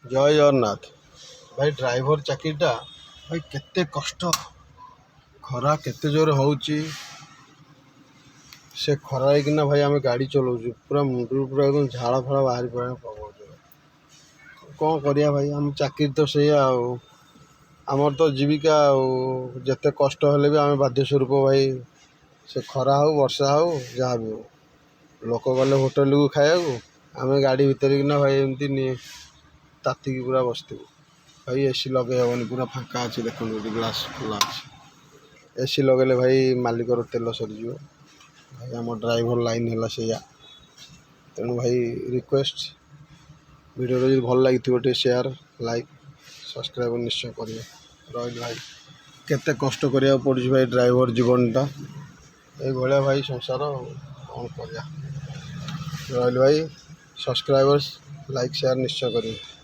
जय जगन्नाथ भाई ड्राइवर चाकरीटा भाई केते कष्ट खरा केते जोर होउची से खरा किना भाई आम गाड़ी चलाऊँ पूरा मुंडू पूरा एकदम झाड़ फाड़ बाहरी पड़ा कौन करिया भाई आम चाकरी तो से आमर तो जीविका जिते कष्ट हेले भी आम बाध्य स्वरूप भाई से खरा हो वर्षा हो जहाँ भी हो लोक गले होटेल को खाया आम गाड़ी भितर किना भाई एमती तातिकी पूरा बसतु भाई एसी लगे हेनी पूरा फाँका अच्छे देखो ग्लास खोला अच्छे एसी लगेले भाई मालिकर तेल सरीज भाई आम ड्राइवर लाइन है से तेणु भाई रिक्वेस्ट वीडियो जो भल लगी शेयर लाइक सब्सक्राइब निश्चय करेंगे रही भाई केते कष्ट करिया पड़ी भाई ड्राइवर जीवनटा ये भाई संसार कौन कर रही भाई सब्सक्राइबर्स लाइक शेयर निश्चय करेंगे।